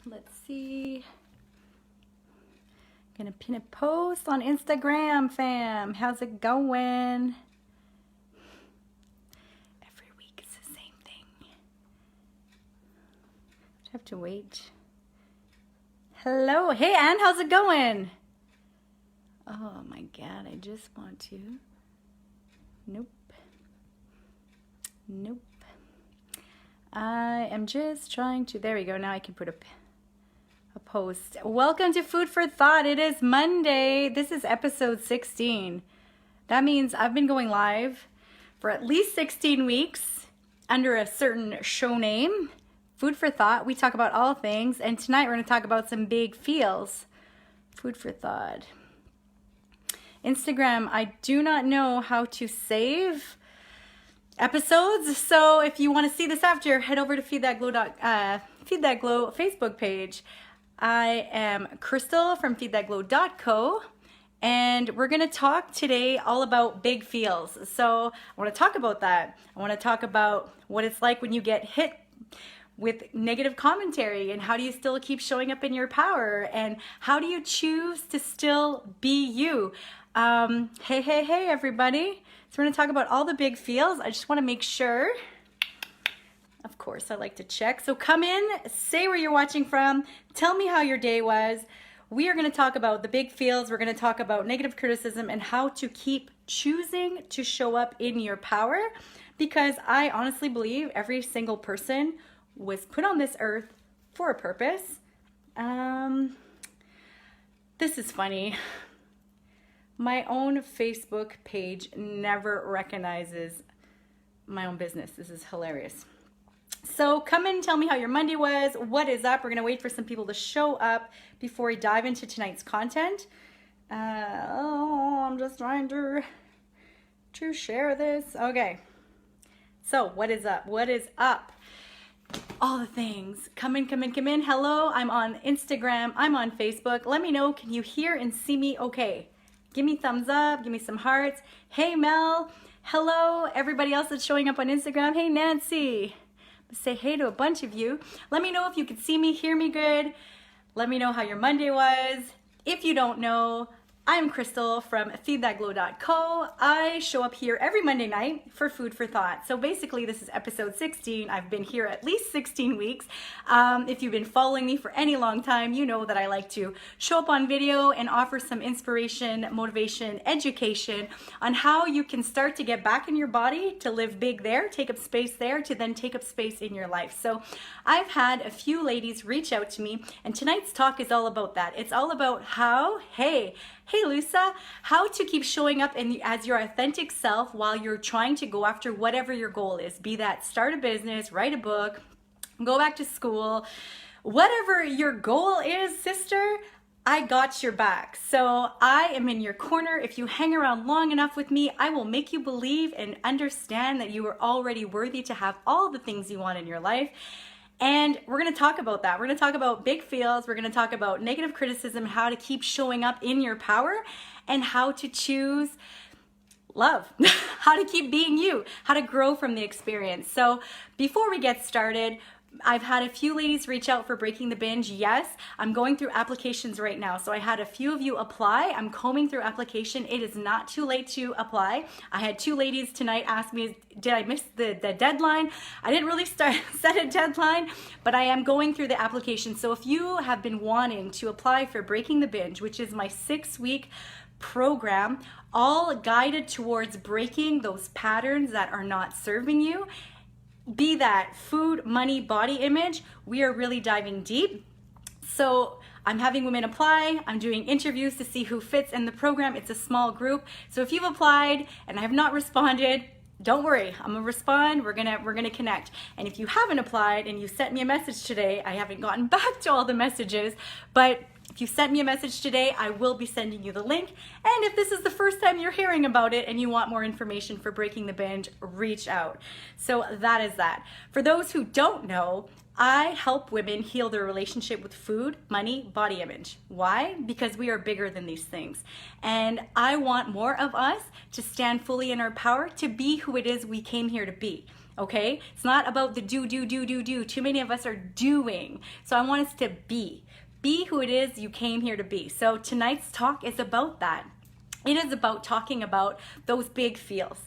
Let's see. Gonna pin a post on Instagram, fam. How's it going? Every week it's the same thing. I have to wait. Hello. Hey, Ann, how's it going? Oh my God, I just want to. Nope. Nope. I am just trying to. There we go. Now I can put a post. Welcome to Food for Thought. It is Monday. This is episode 16. That means I've been going live for at least 16 weeks under a certain show name. Food for Thought. We talk about all things. And tonight we're going to talk about some big feels. Food for Thought. Instagram, I do not know how to save episodes, so if you want to see this after, head over to Feed That Glow Facebook page. I am Crystal from feedthatglow.co, and we're going to talk today all about big feels. So I want to talk about that. I want to talk about what it's like when you get hit with negative commentary, and how do you still keep showing up in your power, and how do you choose to still be you. Hey, everybody. So we're going to talk about all the big feels. I just want to make sure. Of course, I like to check. So come in, say where you're watching from, tell me how your day was. We are going to talk about the big feels. We're going to talk about negative criticism and how to keep choosing to show up in your power, because I honestly believe every single person was put on this earth for a purpose. This is funny. My own Facebook page never recognizes my own business. This is hilarious. So come in and tell me how your Monday was. What is up? We're going to wait for some people to show up before we dive into tonight's content. I'm just trying to share this. Okay. So what is up? What is up? All the things. Come in. Hello, I'm on Instagram. I'm on Facebook. Let me know. Can you hear and see me okay? Give me thumbs up. Give me some hearts. Hey, Mel. Hello, everybody else that's showing up on Instagram. Hey, Nancy. Say hey to a bunch of you. Let me know if you could see me, hear me good. Let me know how your Monday was. If you don't know, I'm Crystal from feedthatglow.co. I show up here every Monday night for Food for Thought. So basically this is episode 16. I've been here at least 16 weeks. If you've been following me for any long time, you know that I like to show up on video and offer some inspiration, motivation, education on how you can start to get back in your body, to live big there, take up space there, to then take up space in your life. So I've had a few ladies reach out to me, and tonight's talk is all about that. It's all about how, hey Lusa, how to keep showing up as your authentic self while you're trying to go after whatever your goal is. Be that start a business, write a book, go back to school, whatever your goal is, sister, I got your back. So I am in your corner. If you hang around long enough with me, I will make you believe and understand that you are already worthy to have all the things you want in your life. And we're going to talk about that. We're going to talk about big feels. We're going to talk about negative criticism, how to keep showing up in your power, and how to choose love, how to keep being you, how to grow from the experience. So before we get started, I've had a few ladies reach out for Breaking the Binge. Yes, I'm going through applications right now. So I had a few of you apply. I'm combing through application. It is not too late to apply. I had two ladies tonight ask me, did I miss the deadline? I didn't really set a deadline, but I am going through the application. So if you have been wanting to apply for Breaking the Binge, which is my 6-week program, all guided towards breaking those patterns that are not serving you, be that food, money, body image, we are really diving deep. So I'm having women apply. I'm doing interviews to see who fits in the program. It's a small group. So if you've applied and I have not responded, don't worry, I'm gonna respond. We're gonna connect. And if you haven't applied and you sent me a message today, I haven't gotten back to all the messages, but if you sent me a message today, I will be sending you the link. And if this is the first time you're hearing about it and you want more information for Breaking the Binge, reach out. So that is that. For those who don't know, I help women heal their relationship with food, money, body image. Why? Because we are bigger than these things. And I want more of us to stand fully in our power to be who it is we came here to be. okay? It's not about the do. Too many of us are doing. So I want us to be. Be who it is you came here to be. So tonight's talk is about that. It is about talking about those big feels.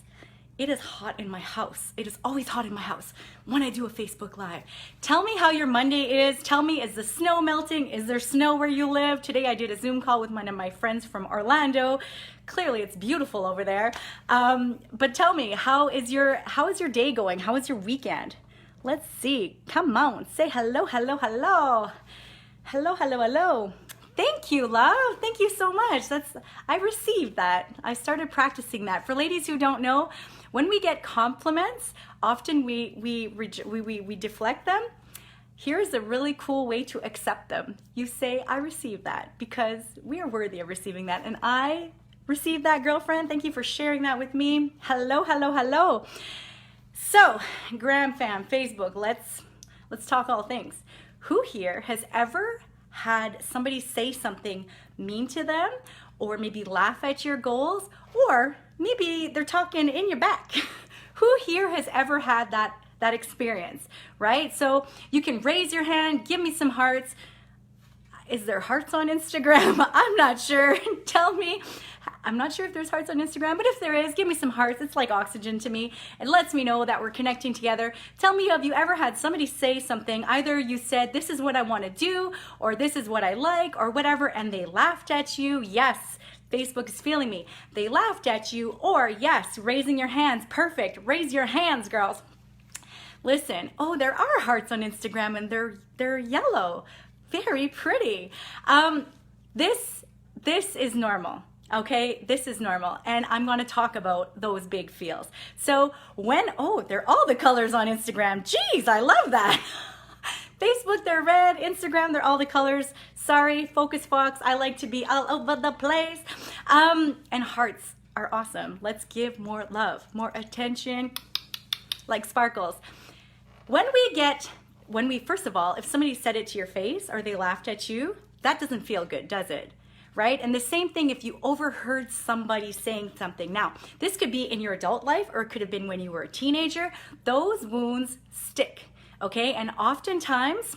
It is hot in my house. It is always hot in my house when I do a Facebook Live. Tell me how your Monday is. Tell me, is the snow melting? Is there snow where you live? Today I did a Zoom call with one of my friends from Orlando. Clearly it's beautiful over there. But tell me, how is your day going? How is your weekend? Let's see. Come on, say hello. Hello. Thank you, love. Thank you so much. I received that. I started practicing that. For ladies who don't know, when we get compliments, often we deflect them. Here's a really cool way to accept them. You say, I received that, because we are worthy of receiving that. And I received that, girlfriend. Thank you for sharing that with me. Hello. So, Gram fam, Facebook, let's talk all things. Who here has ever had somebody say something mean to them, or maybe laugh at your goals, or maybe they're talking in your back? Who here has ever had that experience, right? So you can raise your hand, give me some hearts. Is there hearts on Instagram? I'm not sure. Tell me. I'm not sure if there's hearts on Instagram, but if there is, give me some hearts. It's like oxygen to me. It lets me know that we're connecting together. Tell me, have you ever had somebody say something? Either you said, this is what I want to do, or this is what I like, or whatever, and they laughed at you. Yes, Facebook is feeling me. They laughed at you, or yes, raising your hands. Perfect. Raise your hands, girls. Listen, oh, there are hearts on Instagram, and they're yellow. Very pretty. This is normal. Okay, this is normal, and I'm going to talk about those big feels. So they're all the colors on Instagram. Jeez, I love that. Facebook, they're red. Instagram, they're all the colors. Sorry, Focus Fox, I like to be all over the place. And hearts are awesome. Let's give more love, more attention, like sparkles. First of all, if somebody said it to your face or they laughed at you, that doesn't feel good, does it? Right? And the same thing if you overheard somebody saying something. Now, this could be in your adult life, or it could have been when you were a teenager. Those wounds stick, okay? And oftentimes,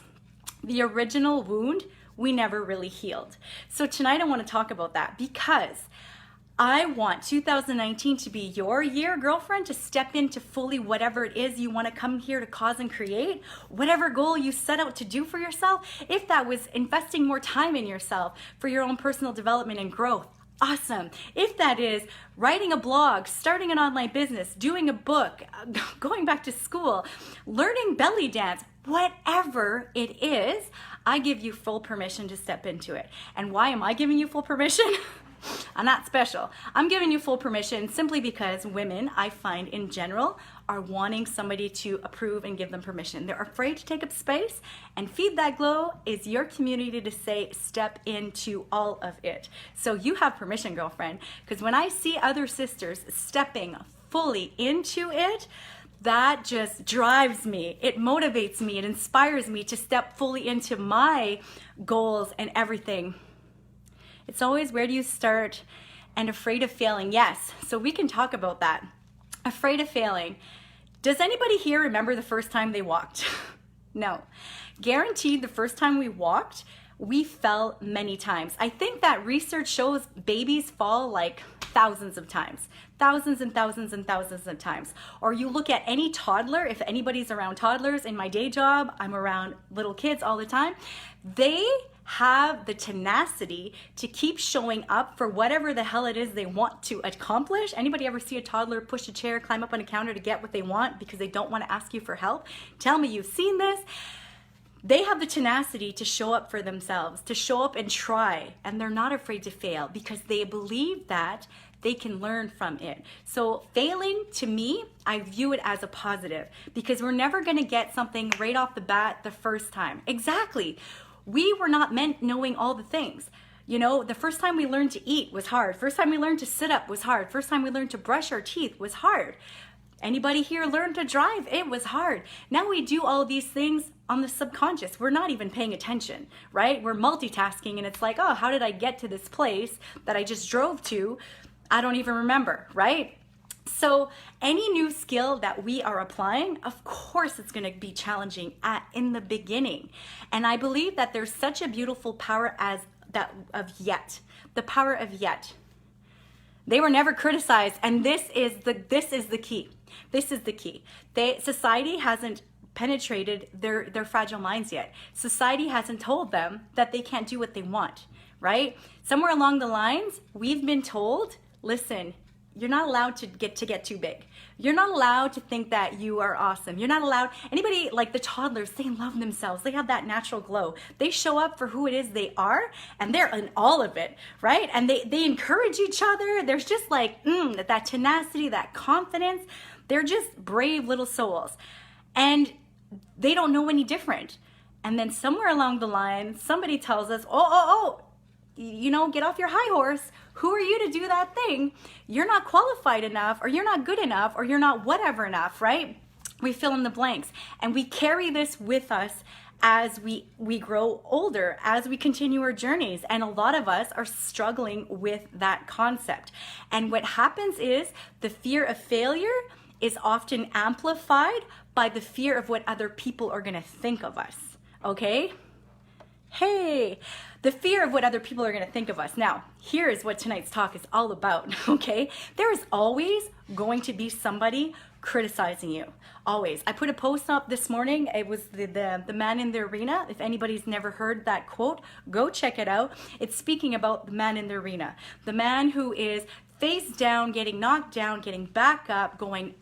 the original wound, we never really healed. So tonight I want to talk about that, because I want 2019 to be your year, girlfriend, to step into fully whatever it is you want to come here to cause and create, whatever goal you set out to do for yourself. If that was investing more time in yourself for your own personal development and growth, awesome. If that is writing a blog, starting an online business, doing a book, going back to school, learning belly dance, whatever it is, I give you full permission to step into it. And why am I giving you full permission? I'm not special. I'm giving you full permission simply because women, I find in general, are wanting somebody to approve and give them permission. They're afraid to take up space, and Feed That Glow is your community to say, step into all of it. So you have permission, girlfriend, because when I see other sisters stepping fully into it, that just drives me. It motivates me. It inspires me to step fully into my goals and everything. It's always, where do you start? And afraid of failing. Yes, so we can talk about that. Afraid of failing. Does anybody here remember the first time they walked? No. Guaranteed the first time we walked, we fell many times. I think that research shows babies fall like thousands of times. Thousands and thousands and thousands of times. Or you look at any toddler, if anybody's around toddlers, in my day job, I'm around little kids all the time. They have the tenacity to keep showing up for whatever the hell it is they want to accomplish. Anybody ever see a toddler push a chair, climb up on a counter to get what they want because they don't want to ask you for help? Tell me you've seen this. They have the tenacity to show up for themselves, to show up and try, and they're not afraid to fail because they believe that they can learn from it. So failing, to me, I view it as a positive, because we're never going to get something right off the bat the first time. Exactly. We were not meant knowing all the things. You know, the first time we learned to eat was hard. First time we learned to sit up was hard. First time we learned to brush our teeth was hard. Anybody here learn to drive? It was hard. Now we do all of these things on the subconscious. We're not even paying attention, right? We're multitasking, and it's like, oh, how did I get to this place that I just drove to? I don't even remember, right? So any new skill that we are applying, of course it's going to be challenging in the beginning. And I believe that there's such a beautiful power as that of yet. The power of yet. They were never criticized, and this is the key. This is the key. Society hasn't penetrated their fragile minds yet. Society hasn't told them that they can't do what they want, right? Somewhere along the lines, we've been told, listen, you're not allowed to get too big. You're not allowed to think that you are awesome. You're not allowed, anybody like the toddlers, they love themselves. They have that natural glow. They show up for who it is they are, and they're in all of it, right? And they encourage each other. There's just like that tenacity, that confidence. They're just brave little souls. And they don't know any different. And then somewhere along the line, somebody tells us, get off your high horse. Who are you to do that thing? You're not qualified enough, or you're not good enough, or you're not whatever enough, right? We fill in the blanks. And we carry this with us as we grow older, as we continue our journeys. And a lot of us are struggling with that concept. And what happens is the fear of failure is often amplified by the fear of what other people are going to think of us, okay? Hey, the fear of what other people are going to think of us. Now, here is what tonight's talk is all about, okay? There is always going to be somebody criticizing you, always. I put a post up this morning. It was the man in the arena. If anybody's never heard that quote, go check it out. It's speaking about the man in the arena, the man who is face down, getting knocked down, getting back up, going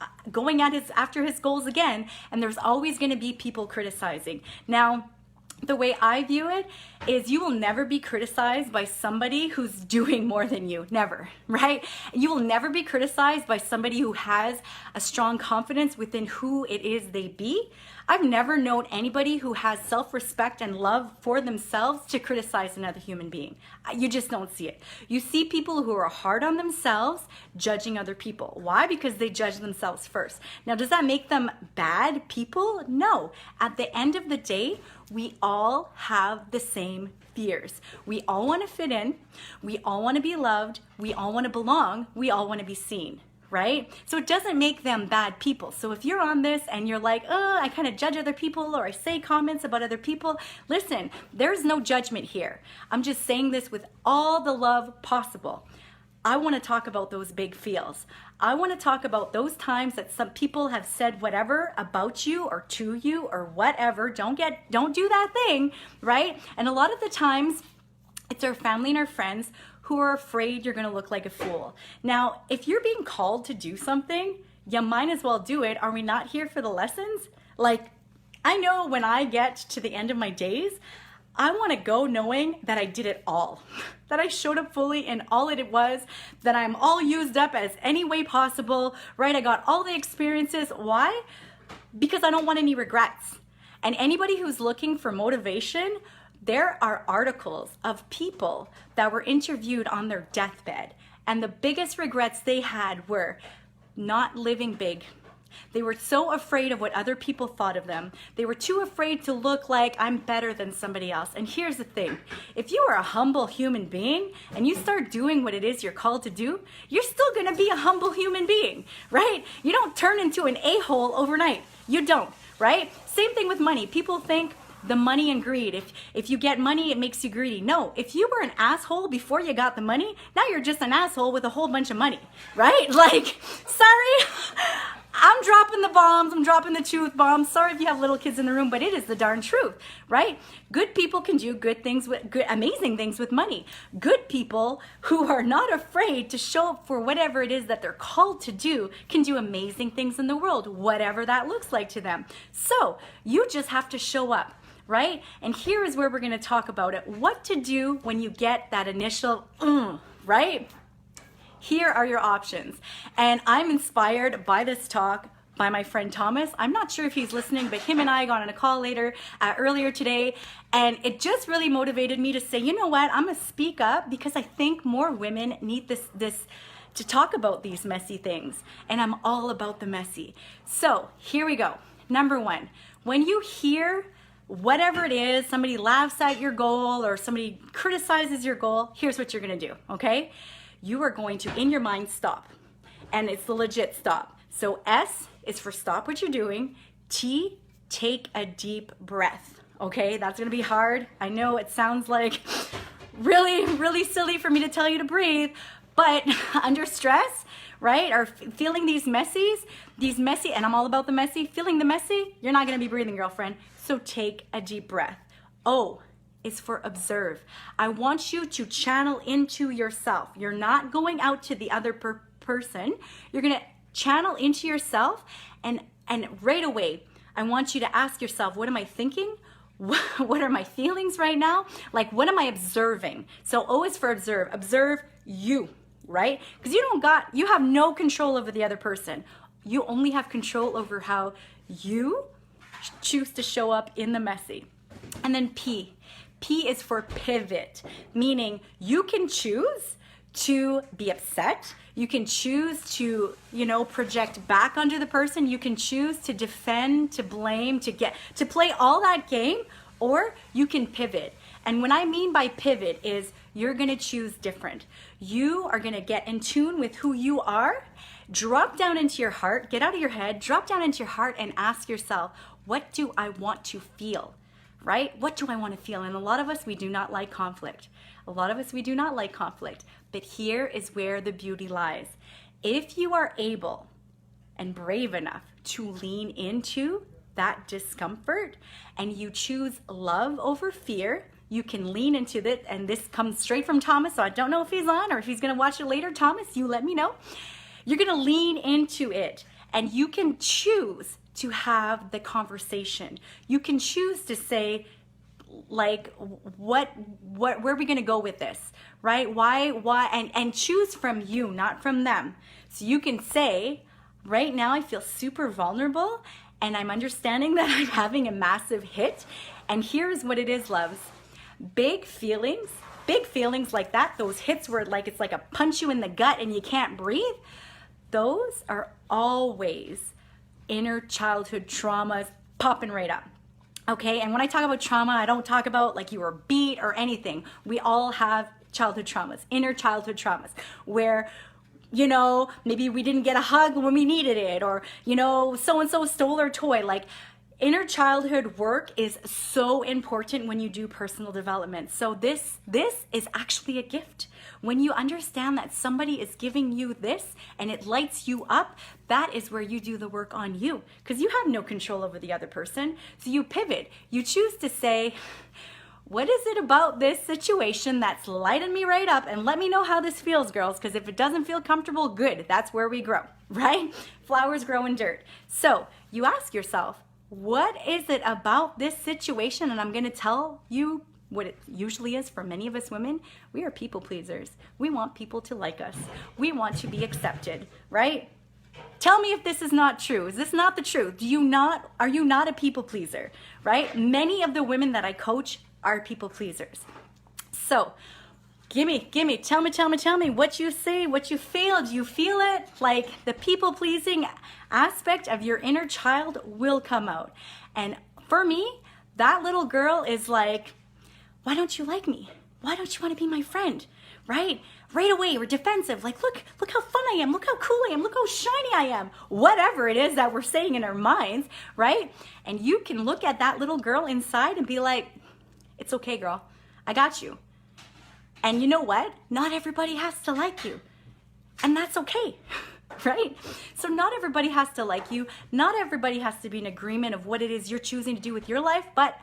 after his goals again, and there's always going to be people criticizing. Now, the way I view it is you will never be criticized by somebody who's doing more than you. Never, right? You will never be criticized by somebody who has a strong confidence within who it is they be. I've never known anybody who has self-respect and love for themselves to criticize another human being. You just don't see it. You see people who are hard on themselves judging other people. Why? Because they judge themselves first. Now, does that make them bad people? No. At the end of the day, we all have the same fears. We all want to fit in. We all want to be loved. We all want to belong. We all want to be seen. Right? So it doesn't make them bad people. So if you're on this and you're like, I kind of judge other people, or I say comments about other people, listen, there's no judgment here. I'm just saying this with all the love possible. I want to talk about those big feels. I want to talk about those times that some people have said whatever about you or to you or whatever. Don't do that thing, right? And a lot of the times it's our family and our friends who are afraid you're going to look like a fool. Now, if you're being called to do something, you might as well do it. Are we not here for the lessons? Like, I know when I get to the end of my days, I want to go knowing that I did it all, that I showed up fully in all it was, that I'm all used up as any way possible, right? I got all the experiences. Why? Because I don't want any regrets. And anybody who's looking for motivation, there are articles of people that were interviewed on their deathbed, and the biggest regrets they had were not living big. They were so afraid of what other people thought of them. They were too afraid to look like I'm better than somebody else. And here's the thing. If you are a humble human being and you start doing what it is you're called to do, you're still going to be a humble human being, right? You don't turn into an a-hole overnight. You don't, right? Same thing with money. People think the money and greed. If you get money, it makes you greedy. No, if you were an asshole before you got the money, now you're just an asshole with a whole bunch of money, right? Like, sorry, I'm dropping the bombs, I'm dropping the truth bombs. Sorry if you have little kids in the room, but it is the darn truth, right? Good people can do good things amazing things with money. Good people who are not afraid to show up for whatever it is that they're called to do can do amazing things in the world, whatever that looks like to them. So you just have to show up. Right? And here is where we're going to talk about it. What to do when you get that initial, right? Here are your options. And I'm inspired by this talk by my friend Thomas. I'm not sure if he's listening, but him and I got on a call earlier today, and it just really motivated me to say, you know what? I'm going to speak up because I think more women need this to talk about these messy things. And I'm all about the messy. So here we go. Number one, when you hear whatever it is, somebody laughs at your goal or somebody criticizes your goal, here's what you're going to do, okay? You are going to, in your mind, stop. and it's the legit stop. So S is for stop what you're doing. T, take a deep breath. Okay, that's gonna be hard. I know it sounds like really, really silly for me to tell you to breathe, but under stress, right, or feeling these messy, and I'm all about the messy, feeling the messy, you're not gonna be breathing, girlfriend. So take a deep breath. O is for observe. I want you to channel into yourself. You're not going out to the other person. You're gonna channel into yourself, and right away, I want you to ask yourself, what am I thinking? What are my feelings right now? Like, what am I observing? So O is for observe. Observe you, right? Because you have no control over the other person. You only have control over how you choose to show up in the messy. And then P. P is for pivot, meaning you can choose to be upset. You can choose to, project back onto the person. You can choose to defend, to blame, to play all that game, or you can pivot. And what I mean by pivot is you're gonna choose different. You are gonna get in tune with who you are, drop down into your heart, get out of your head, drop down into your heart and ask yourself, what do I want to feel, right? What do I want to feel? And a lot of us, we do not like conflict. But here is where the beauty lies. If you are able and brave enough to lean into that discomfort and you choose love over fear, you can lean into it. And this comes straight from Thomas, so I don't know if he's on or if he's going to watch it later. Thomas, you let me know. You're going to lean into it and you can choose to have the conversation. You can choose to say, like, where are we going to go with this, right? Why, and choose from you, not from them. So you can say, right now I feel super vulnerable and I'm understanding that I'm having a massive hit. And here's what it is, loves. Big feelings like that, those hits where it's like a punch you in the gut and you can't breathe, those are always inner childhood traumas popping right up. Okay, and when I talk about trauma, I don't talk about like you were beat or anything. We all have childhood traumas, inner childhood traumas, where, maybe we didn't get a hug when we needed it, or, so-and-so stole our toy. Like, inner childhood work is so important when you do personal development. So this is actually a gift. When you understand that somebody is giving you this and it lights you up, that is where you do the work on you, because you have no control over the other person. So you pivot. You choose to say, what is it about this situation that's lighting me right up, and let me know how this feels, girls, because if it doesn't feel comfortable, good. That's where we grow, right? Flowers grow in dirt. So you ask yourself, what is it about this situation? And I'm going to tell you what it usually is for many of us women. We are people pleasers. We want people to like us. We want to be accepted, right? Tell me if this is not true. Is this not the truth? Are you not a people pleaser, right? Many of the women that I coach are people pleasers. So tell me what you see, what you feel. Do you feel it? Like, the people pleasing aspect of your inner child will come out. And for me, that little girl is like, why don't you like me? Why don't you want to be my friend? Right? Right away, we're defensive. Like, look how fun I am. Look how cool I am. Look how shiny I am. Whatever it is that we're saying in our minds, right? And you can look at that little girl inside and be like, it's okay, girl. I got you. And you know what? Not everybody has to like you. And that's okay, right? So not everybody has to like you. Not everybody has to be in agreement of what it is you're choosing to do with your life. But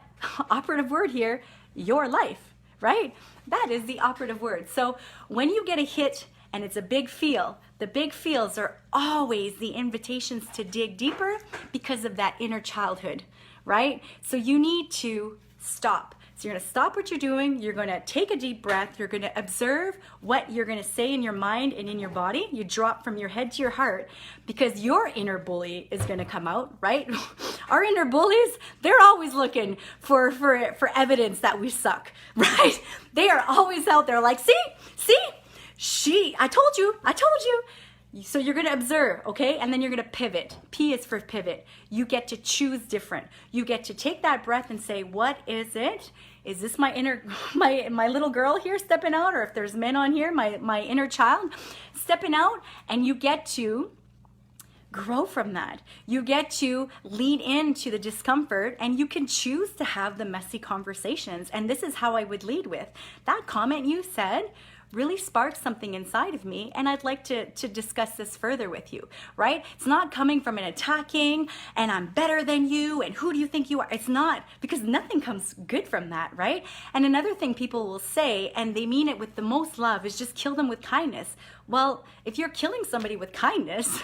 operative word here, your life, right? That is the operative word. So when you get a hit and it's a big feel, the big feels are always the invitations to dig deeper because of that inner childhood, right? So you need to stop. So you're going to stop what you're doing. You're going to take a deep breath. You're going to observe what you're going to say in your mind and in your body. You drop from your head to your heart, because your inner bully is going to come out, right? Our inner bullies, they're always looking for evidence that we suck, right? They are always out there like, see, I told you. So you're going to observe, okay? And then you're going to pivot. P is for pivot. You get to choose different. You get to take that breath and say, what is it? is this my inner, my little girl here stepping out? Or if there's men on here, my inner child stepping out? And you get to grow from that. You get to lean into the discomfort, and you can choose to have the messy conversations. And this is how I would lead with. That comment you said really sparked something inside of me, and I'd like to discuss this further with you, right? It's not coming from an attacking, and I'm better than you, and who do you think you are? It's not, because nothing comes good from that, right? And another thing people will say, and they mean it with the most love, is just kill them with kindness. Well, if you're killing somebody with kindness,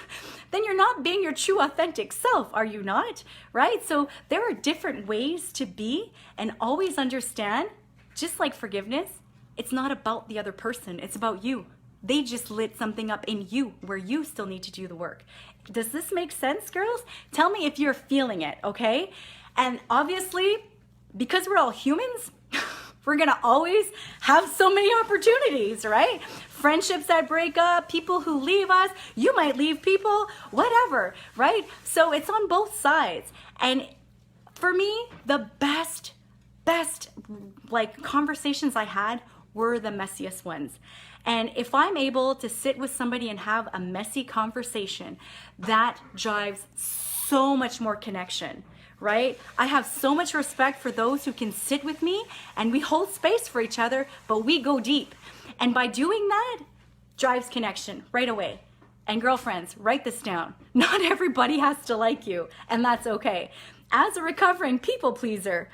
then you're not being your true authentic self, are you not? Right? So there are different ways to be, and always understand, just like forgiveness, it's not about the other person, it's about you. They just lit something up in you where you still need to do the work. Does this make sense, girls? Tell me if you're feeling it, okay? And obviously, because we're all humans, we're gonna always have so many opportunities, right? Friendships that break up, people who leave us, you might leave people, whatever, right? So it's on both sides. And for me, the best like conversations I had were the messiest ones. And if I'm able to sit with somebody and have a messy conversation, that drives so much more connection, right? I have so much respect for those who can sit with me and we hold space for each other, but we go deep. And by doing that, drives connection right away. And girlfriends, write this down. Not everybody has to like you, and that's okay. As a recovering people pleaser,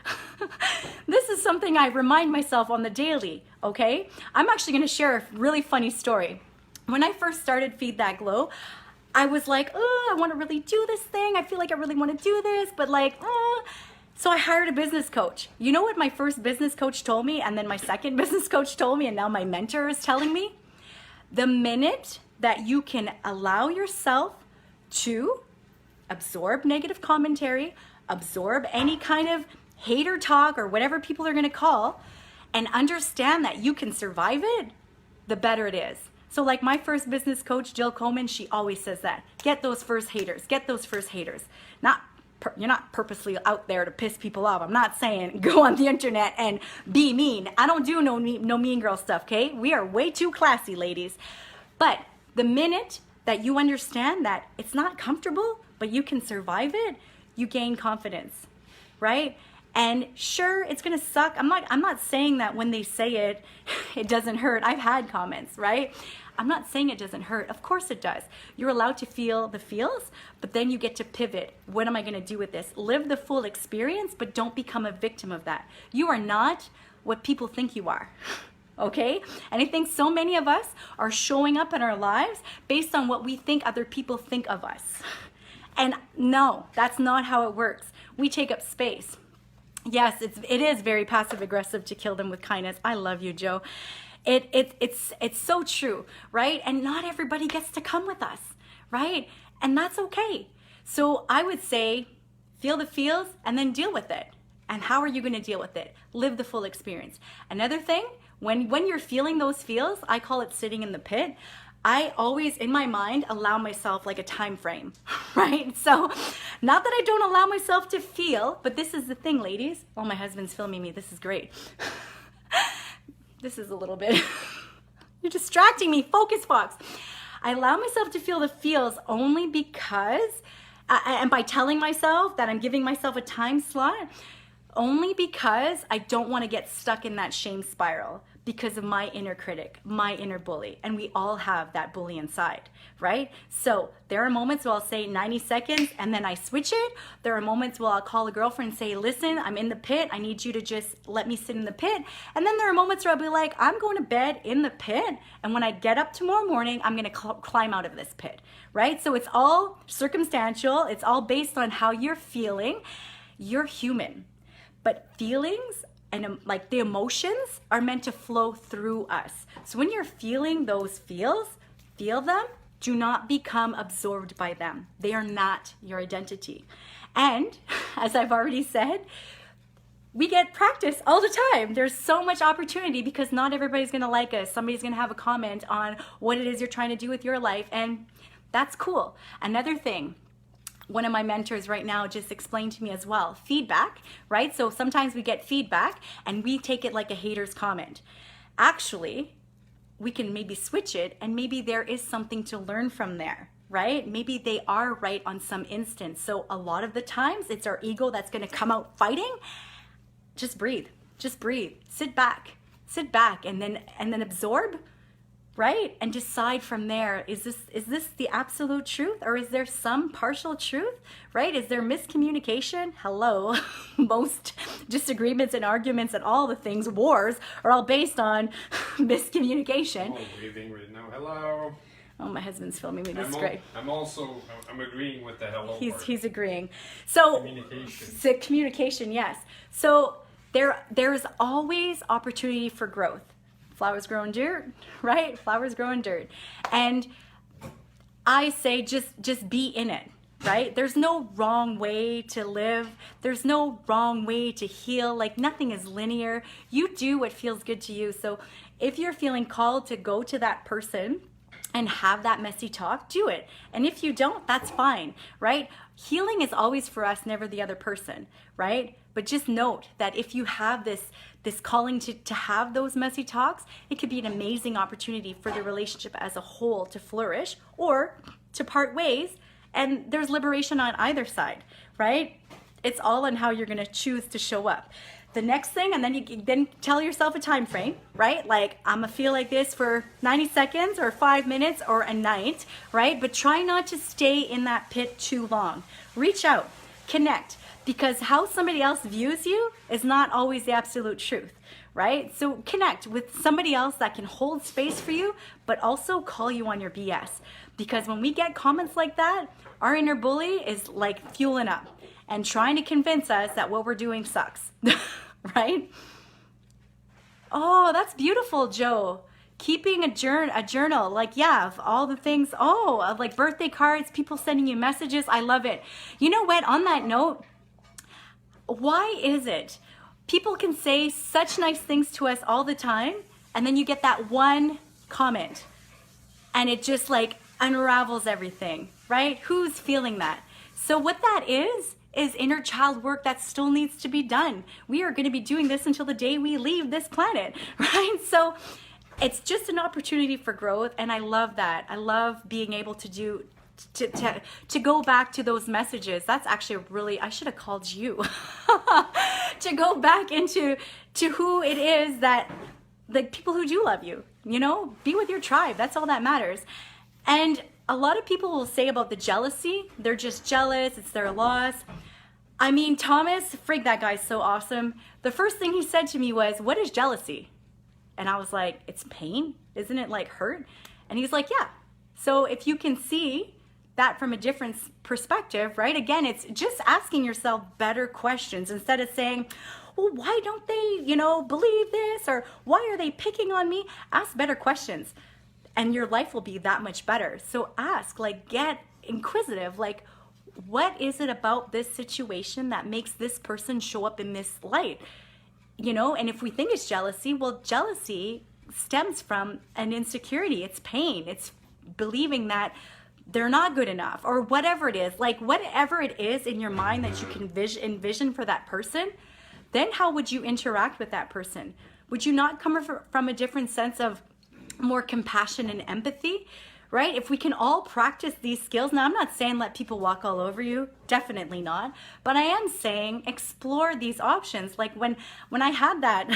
this is something I remind myself on the daily, okay? I'm actually gonna share a really funny story. When I first started Feed That Glow, I was like, oh, I wanna really do this thing. I feel like I really wanna do this, but like, so I hired a business coach. You know what my first business coach told me, and then my second business coach told me, and now my mentor is telling me? The minute that you can allow yourself to absorb negative commentary, absorb any kind of hater talk or whatever people are gonna call, and understand that you can survive it, the better it is. So like my first business coach, Jill Coleman, she always says that. Get those first haters, get those first haters. You're not purposely out there to piss people off. I'm not saying go on the internet and be mean. I don't do no mean girl stuff, okay? We are way too classy, ladies. But the minute that you understand that it's not comfortable, but you can survive it, you gain confidence, right? And sure, it's gonna suck. I'm not saying that when they say it, it doesn't hurt. I've had comments, right? I'm not saying it doesn't hurt. Of course it does. You're allowed to feel the feels, but then you get to pivot. What am I gonna do with this? Live the full experience, but don't become a victim of that. You are not what people think you are. Okay? And I think so many of us are showing up in our lives based on what we think other people think of us. And no, that's not how it works. We take up space. Yes, it is very passive aggressive to kill them with kindness. I love you, Joe. It's so true, right? And not everybody gets to come with us, right? And that's okay. So I would say feel the feels and then deal with it. And how are you going to deal with it? Live the full experience. Another thing, when you're feeling those feels, I call it sitting in the pit. I always, in my mind, allow myself like a time frame, right? So not that I don't allow myself to feel, but this is the thing, ladies. Oh, my husband's filming me. This is great. This is a little bit, you're distracting me. Focus, Fox. I allow myself to feel the feels only because, and by telling myself that I'm giving myself a time slot, only because I don't want to get stuck in that shame spiral because of my inner critic, my inner bully. And we all have that bully inside, right? So there are moments where I'll say 90 seconds and then I switch it. There are moments where I'll call a girlfriend and say, listen, I'm in the pit. I need you to just let me sit in the pit. And then there are moments where I'll be like, I'm going to bed in the pit. And when I get up tomorrow morning, I'm going to climb out of this pit, right? So it's all circumstantial. It's all based on how you're feeling. You're human. But feelings and like the emotions are meant to flow through us. So when you're feeling those feels, feel them, do not become absorbed by them. They are not your identity. And as I've already said, we get practice all the time. There's so much opportunity because not everybody's gonna like us. Somebody's gonna have a comment on what it is you're trying to do with your life, and that's cool. Another thing, one of my mentors right now just explained to me as well. Feedback, right? So sometimes we get feedback and we take it like a hater's comment. Actually, we can maybe switch it, and maybe there is something to learn from there, right? Maybe they are right on some instance. So a lot of the times it's our ego that's going to come out fighting. Just breathe, sit back, and then absorb, right? And decide from there, is this the absolute truth, or is there some partial truth, right? Is there miscommunication? Hello. Most disagreements and arguments and all the things, wars, are all based on miscommunication. I'm breathing right now. Hello. Oh, my husband's filming me. This is great. I'm agreeing with the hello part. He's agreeing. So communication, yes. So there's always opportunity for growth. Flowers grow in dirt, right? Flowers grow in dirt. And I say just be in it, right? There's no wrong way to live. There's no wrong way to heal. Like, nothing is linear. You do what feels good to you. So if you're feeling called to go to that person and have that messy talk, do it. And if you don't, that's fine, right? Healing is always for us, never the other person, right? But just note that if you have this calling to have those messy talks, it could be an amazing opportunity for the relationship as a whole to flourish or to part ways. And there's liberation on either side, right? It's all on how you're going to choose to show up. The next thing, and then you then tell yourself a time frame, right? Like, I'm gonna feel like this for 90 seconds or 5 minutes or a night, right? But try not to stay in that pit too long. Reach out, connect, because how somebody else views you is not always the absolute truth, right? So connect with somebody else that can hold space for you, but also call you on your BS. Because when we get comments like that, our inner bully is like fueling up and trying to convince us that what we're doing sucks, right? Oh, that's beautiful, Joe. Keeping a journal, like, yeah, of all the things, of like birthday cards, people sending you messages. I love it. You know what? On that note, why is it people can say such nice things to us all the time, and then you get that one comment and it just like unravels everything, right? Who's feeling that? So what that is inner child work that still needs to be done. We are going to be doing this until the day we leave this planet, right? So it's just an opportunity for growth, and I love that. I love being able to go back to those messages. That's actually really, I should have called you to go back to who it is that, the people who do love you, be with your tribe. That's all that matters. And a lot of people will say about the jealousy, they're just jealous, it's their loss. I mean, Thomas, frig, that guy's so awesome. The first thing he said to me was, what is jealousy? And I was like, it's pain. Isn't it like hurt? And he's like, yeah. So if you can see that from a different perspective, right? Again, it's just asking yourself better questions instead of saying, well, why don't they, believe this? Or why are they picking on me? Ask better questions and your life will be that much better. So ask, like, get inquisitive, like, what is it about this situation that makes this person show up in this light? And if we think it's jealousy, well, jealousy stems from an insecurity. It's pain. It's believing that they're not good enough or whatever it is. Like, whatever it is in your mind that you can envision for that person, then how would you interact with that person? Would you not come from a different sense of more compassion and empathy, right? If we can all practice these skills. Now, I'm not saying let people walk all over you, definitely not, but I am saying explore these options. Like when I had that,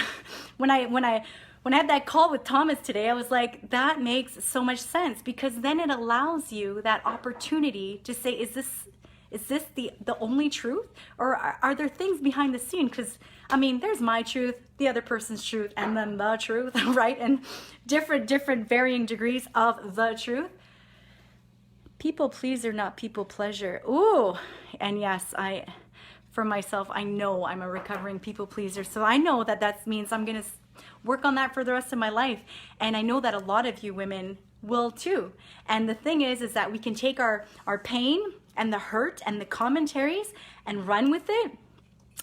when I had that call with Thomas today, I was like, that makes so much sense, because then it allows you that opportunity to say, is this the only truth, or are there things behind the scene? Because I mean, there's my truth, the other person's truth, and then the truth, right? And different varying degrees of the truth. People pleaser, not people pleasure. Ooh, and yes, for myself, I know I'm a recovering people pleaser. So I know that means I'm going to work on that for the rest of my life. And I know that a lot of you women will too. And the thing is that we can take our pain and the hurt and the commentaries and run with it,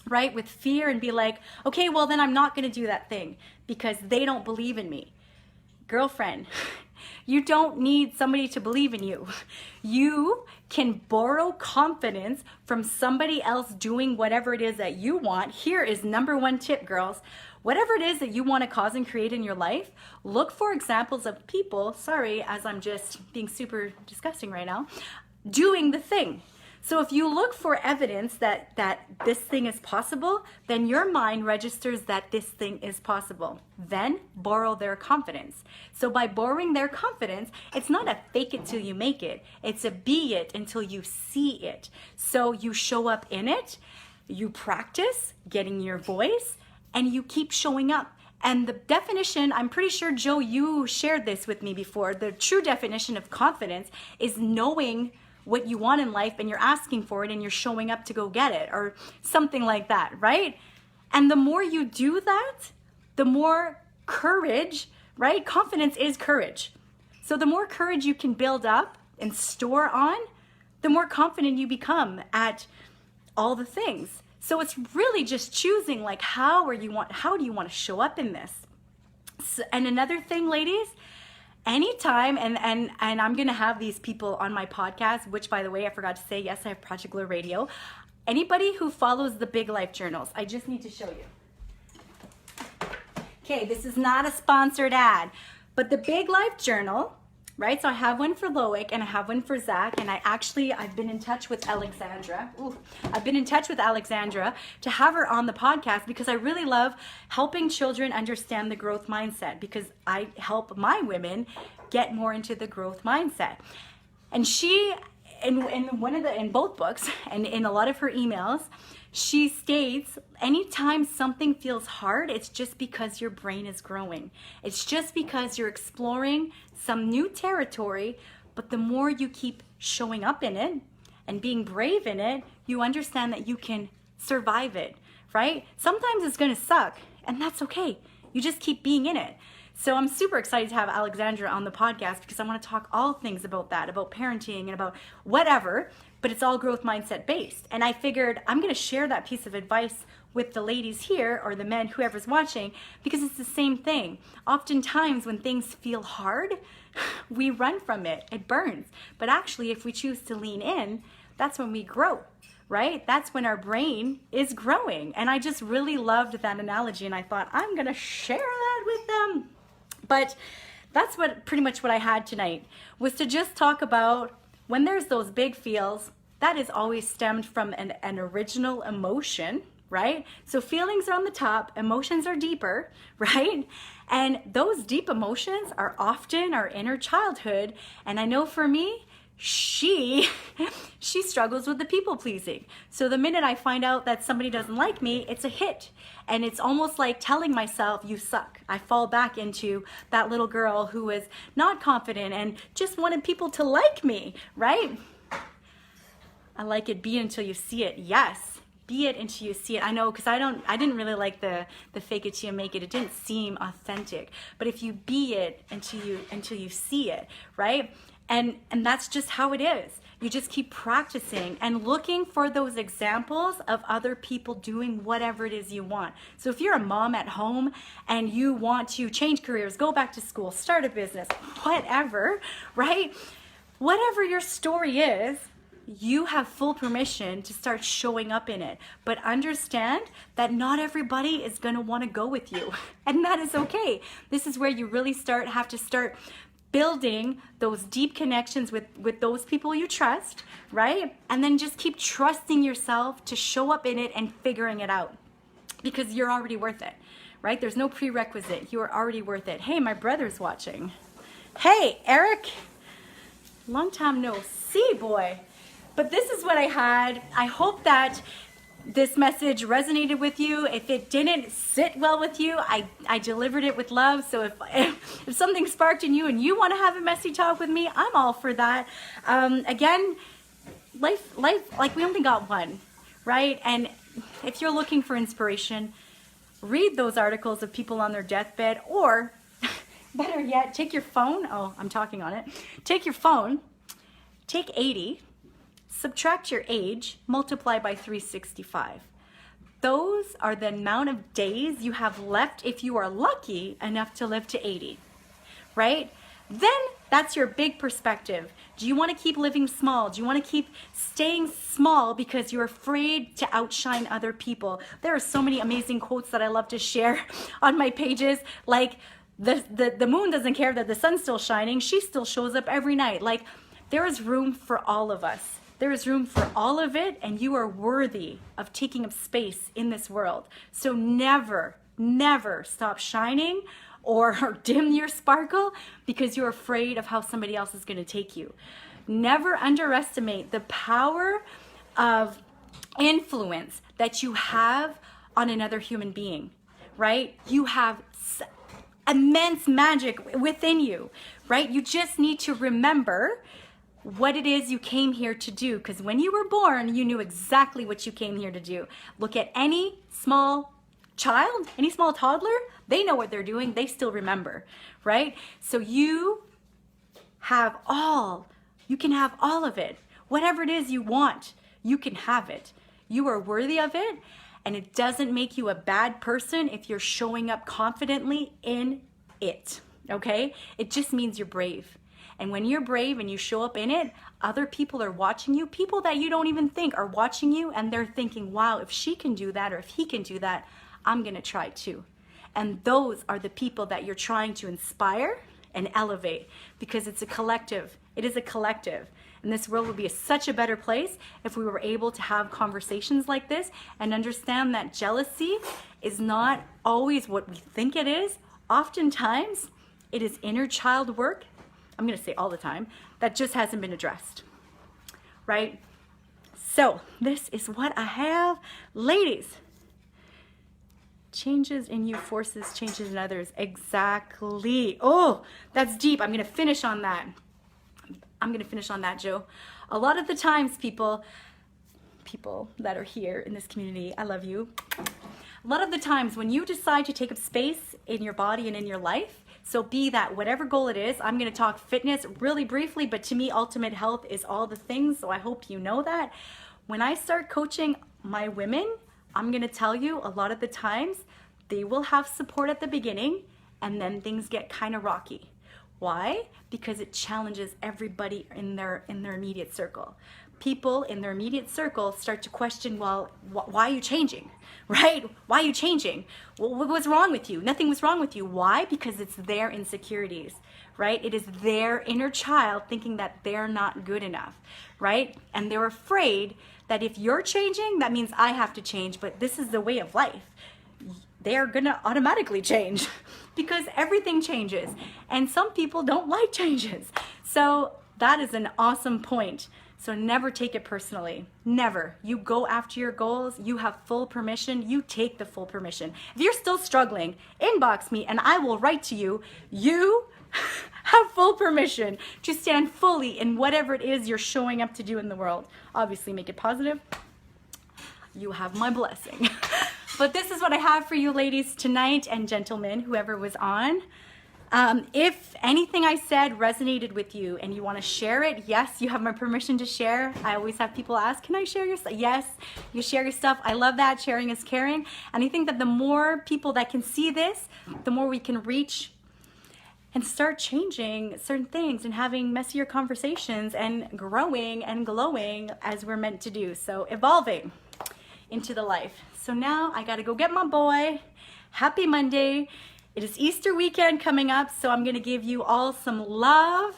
right, with fear, and be like, okay, well then I'm not going to do that thing because they don't believe in me. Girlfriend, You don't need somebody to believe in you. You can borrow confidence from somebody else doing whatever it is that you want. Here is number one tip, girls. Whatever it is that you want to cause and create in your life, look for examples of people, sorry, as I'm just being super disgusting right now, doing the thing. So if you look for evidence that this thing is possible, then your mind registers that this thing is possible. Then borrow their confidence. So by borrowing their confidence, it's not a fake it till you make it. It's a be it until you see it. So you show up in it, you practice getting your voice, and you keep showing up. And the definition, I'm pretty sure, Joe, you shared this with me before. The true definition of confidence is knowing what you want in life and you're asking for it and you're showing up to go get it or something like that, right? And the more you do that, the more courage, right? Confidence is courage. So the more courage you can build up and store on, the more confident you become at all the things. So it's really just choosing like how do you want to show up in this? So, and another thing, ladies, anytime, and I'm going to have these people on my podcast, which by the way, I forgot to say, yes, I have Project Glow Radio. Anybody who follows the Big Life Journals, I just need to show you. Okay, this is not a sponsored ad, but the Big Life Journal, right? So I have one for Loic and I have one for Zach, and I've been in touch with Alexandra. I've been in touch with Alexandra to have her on the podcast because I really love helping children understand the growth mindset, because I help my women get more into the growth mindset. And she, in both books and in a lot of her emails, she states anytime something feels hard, it's just because your brain is growing. It's just because you're exploring some new territory, but the more you keep showing up in it and being brave in it, you understand that you can survive it, right? Sometimes it's gonna suck, and that's okay. You just keep being in it. So I'm super excited to have Alexandra on the podcast because I want to talk all things about that, about parenting and about whatever, but it's all growth mindset based. And I figured I'm going to share that piece of advice with the ladies here, or the men, whoever's watching, because it's the same thing. Oftentimes when things feel hard, we run from it. It burns. But actually, if we choose to lean in, that's when we grow, right? That's when our brain is growing. And I just really loved that analogy, and I thought I'm going to share that with them. But that's pretty much what I had tonight, was to just talk about when there's those big feels, that is always stemmed from an original emotion, right? So feelings are on the top, emotions are deeper, right? And those deep emotions are often our inner childhood. And I know for me, she struggles with the people pleasing. So the minute I find out that somebody doesn't like me, it's a hit. And it's almost like telling myself, you suck. I fall back into that little girl who was not confident and just wanted people to like me, right? I like it, be it until you see it. Yes, be it until you see it. I know, because I didn't really like the fake it till you make it. It didn't seem authentic. But if you be it until you see it, right? And that's just how it is. You just keep practicing and looking for those examples of other people doing whatever it is you want. So if you're a mom at home and you want to change careers, go back to school, start a business, whatever, right? Whatever your story is, you have full permission to start showing up in it. But understand that not everybody is going to want to go with you. And that is okay. This is where you really have to start building those deep connections with those people you trust, right? And then just keep trusting yourself to show up in it and figuring it out, because you're already worth it, right? There's no prerequisite. You are already worth it. Hey, my brother's watching. Hey, Eric. Long time no see, boy. But this is what I had. I hope that this message resonated with you. If it didn't sit well with you, I delivered it with love. So if something sparked in you and you want to have a messy talk with me, I'm all for that. Again, life, like we only got one, right? And if you're looking for inspiration, read those articles of people on their deathbed, or better yet, take your phone. Oh, I'm talking on it. Take your phone, take 80, subtract your age, multiply by 365. Those are the amount of days you have left if you are lucky enough to live to 80, right? then that's your big perspective. Do you want to keep living small? Do you want to keep staying small because you're afraid to outshine other people? There are so many amazing quotes that I love to share on my pages, like the moon doesn't care that the sun's still shining. She still shows up every night. Like, there is room for all of us. There is room for all of it, and you are worthy of taking up space in this world. So never, never stop shining or dim your sparkle because you're afraid of how somebody else is going to take you. Never underestimate the power of influence that you have on another human being, right? You have immense magic within you, right? You just need to remember what it is you came here to do, because when you were born, you knew exactly what you came here to do. Look at any small child, any small toddler, they know what they're doing, they still remember, right? So you can have all of it. Whatever it is you want, you can have it. You are worthy of it, and it doesn't make you a bad person if you're showing up confidently in it, okay? It just means you're brave. And when you're brave and you show up in it, other people are watching you. People that you don't even think are watching you, and they're thinking, wow, if she can do that or if he can do that, I'm gonna try too. And those are the people that you're trying to inspire and elevate, because it's a collective. It is a collective. And this world would be such a better place if we were able to have conversations like this and understand that jealousy is not always what we think it is. Oftentimes, it is inner child work, I'm going to say all the time, that just hasn't been addressed, right? So this is what I have. Ladies, changes in you forces changes in others. Exactly. Oh, that's deep. I'm going to finish on that. Joe. A lot of the times people that are here in this community, I love you. A lot of the times when you decide to take up space in your body and in your life, so be that whatever goal it is, I'm going to talk fitness really briefly, but to me, ultimate health is all the things. So I hope you know that. When I start coaching my women, I'm going to tell you a lot of the times they will have support at the beginning, and then things get kind of rocky. Why? Because it challenges everybody in their immediate circle. People in their immediate circle start to question, well, why are you changing, right? Why are you changing? Well, what was wrong with you? Nothing was wrong with you. Why? Because it's their insecurities, right? It is their inner child thinking that they're not good enough, right? And they're afraid that if you're changing, that means I have to change, but this is the way of life. They're gonna automatically change because everything changes. And some people don't like changes. So that is an awesome point. So never take it personally. Never. You go after your goals. You have full permission. You take the full permission. If you're still struggling, inbox me and I will write to you. You have full permission to stand fully in whatever it is you're showing up to do in the world. Obviously, make it positive. You have my blessing. But this is what I have for you ladies tonight, and gentlemen, whoever was on. If anything I said resonated with you and you want to share it, yes, you have my permission to share. I always have people ask, can I share your stuff? Yes, you share your stuff. I love that. Sharing is caring. And I think that the more people that can see this, the more we can reach and start changing certain things and having messier conversations and growing and glowing as we're meant to do. So evolving into the life. So now I got to go get my boy. Happy Monday. It is Easter weekend coming up, so I'm going to give you all some love.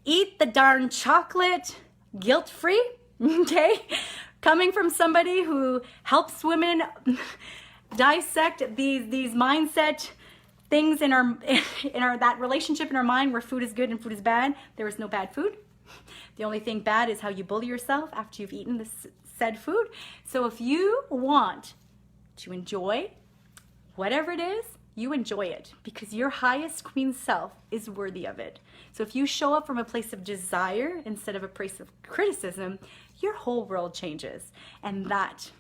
Eat the darn chocolate guilt-free, okay? Coming from somebody who helps women dissect these mindset things in our that relationship in our mind where food is good and food is bad. There is no bad food. The only thing bad is how you bully yourself after you've eaten this said food. So if you want to enjoy whatever it is, you enjoy it because your highest queen self is worthy of it. So if you show up from a place of desire instead of a place of criticism, your whole world changes. And that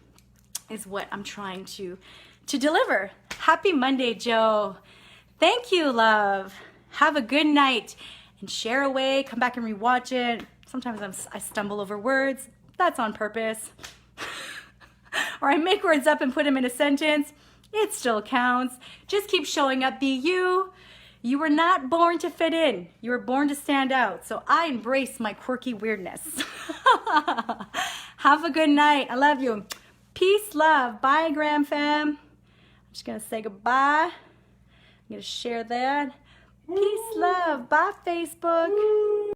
is what I'm trying to deliver. Happy Monday, Joe. Thank you, love. Have a good night and share away. Come back and rewatch it. Sometimes I stumble over words. That's on purpose. Or I make words up and put them in a sentence. It still counts. Just keep showing up. Be you. You were not born to fit in. You were born to stand out. So I embrace my quirky weirdness. Have a good night. I love you. Peace, love. Bye, Gram fam. I'm just going to say goodbye. I'm going to share that. Peace, love. Bye, Facebook.